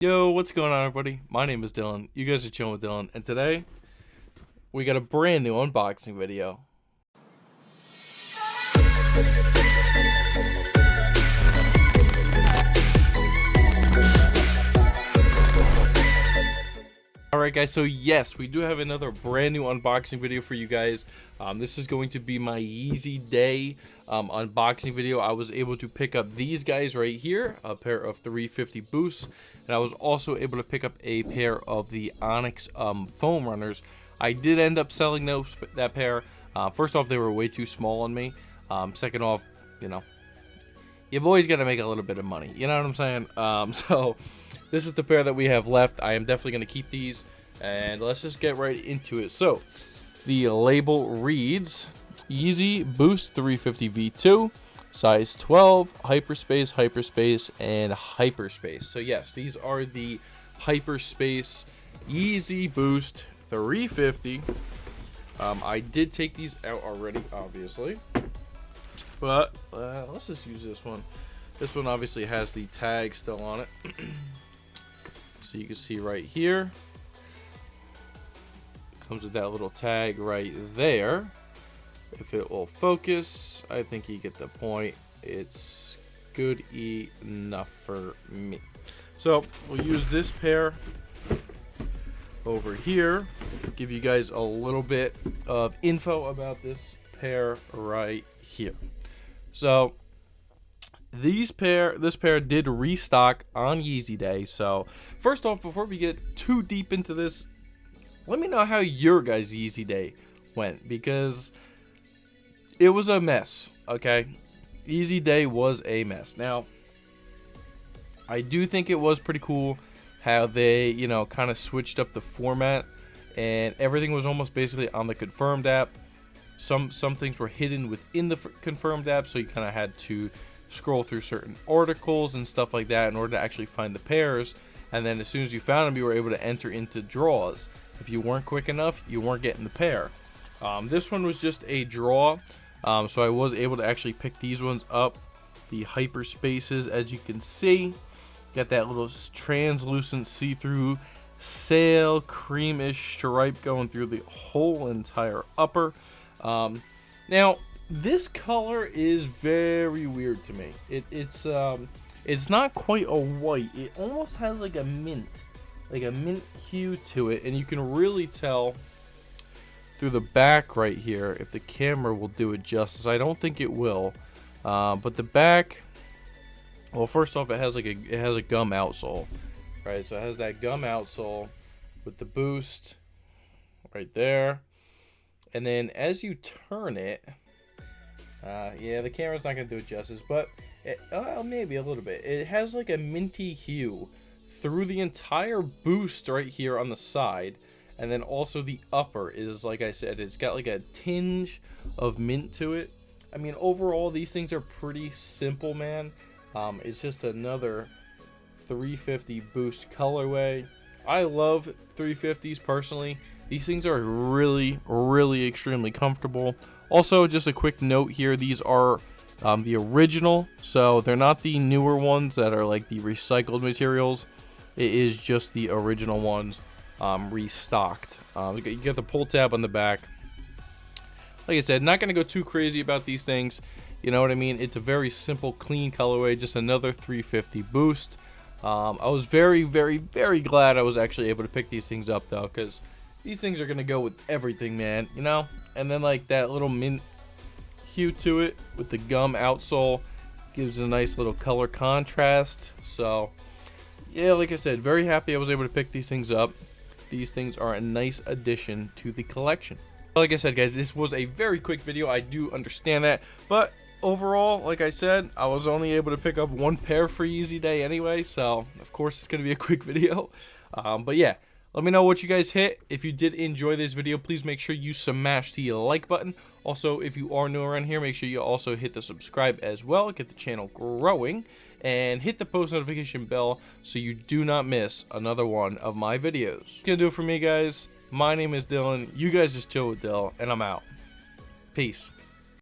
Yo, what's going on, everybody? My name is Dylan. You guys are chilling with Dylan, and today we got a brand new unboxing video. Alright guys, so yes, we do have another brand new unboxing video for you guys. This is going to be my Yeezy Day unboxing video. I was able to pick up these guys right here, a pair of 350 Boosts, and I was also able to pick up a pair of the Onyx foam runners. I did end up selling that pair. First off, they were way too small on me. Second off, you know, you've always got to make a little bit of money, you know what I'm saying? So this is the pair that we have left. I am definitely going to keep these, and let's just get right into it. So the label reads Yeezy Boost 350 V2, size 12, Hyperspace, Hyperspace, and Hyperspace. So yes, these are the Hyperspace Yeezy Boost 350. I did take these out already, obviously, but let's just use this one. This one obviously has the tag still on it. So you can see right here, comes with that little tag right there. If it will focus, I think you get the point. It's good enough for me. So we'll use this pair over here, give you guys a little bit of info about this pair right here. So this pair did restock on Yeezy Day. So first off, before we get too deep into this, let me know how your guys' Yeezy Day went, because it was a mess. Okay, Yeezy Day was a mess. Now I do think it was pretty cool how they, you know, kind of switched up the format, and everything was almost basically on the Confirmed app. Some things were hidden within the Confirmed app, so you kind of had to scroll through certain articles and stuff like that in order to actually find the pairs. And then as soon as you found them, you were able to enter into draws. If you weren't quick enough, you weren't getting the pair. This one was just a draw, so I was able to actually pick these ones up. The Hyperspaces, as you can see, got that little translucent see-through sail creamish stripe going through the whole entire upper. Now this color is very weird to me. It's not quite a white. It almost has like a mint hue to it, and you can really tell through the back right here if the camera will do it justice. I don't think it will, but the back, well, first off, it has a gum outsole, right? So it has that gum outsole with the Boost right there, and then as you turn it, yeah, the camera's not gonna do it justice, but maybe a little bit. It has like a minty hue through the entire Boost right here on the side, and then also the upper is, like I said, it's got like a tinge of mint to it. I mean, overall, these things are pretty simple, man. It's just another 350 Boost colorway. I love 350s personally. These things are really, really extremely comfortable. Also, just a quick note here, these are the original, so they're not the newer ones that are like the recycled materials. It is just the original ones, restocked. You get the pull tab on the back. Like I said, not going to go too crazy about these things, you know what I mean? It's a very simple, clean colorway, just another 350 Boost. I was very, very, very glad I was actually able to pick these things up, though, because these things are going to go with everything, man, you know? And then like that little mint hue to it with the gum outsole gives a nice little color contrast. So yeah, like I said, very happy I was able to pick these things up. These things are a nice addition to the collection. Like I said, guys, this was a very quick video. I do understand that, but overall, like I said, I was only able to pick up one pair for Yeezy Day anyway, so of course it's going to be a quick video. But yeah, let me know what you guys hit. If you did enjoy this video, please make sure you smash the like button. Also, if you are new around here, make sure you also hit the subscribe as well. Get the channel growing. And hit the post notification bell so you do not miss another one of my videos. That's gonna do it for me, guys. My name is Dylan. You guys just chill with Dill, and I'm out. Peace.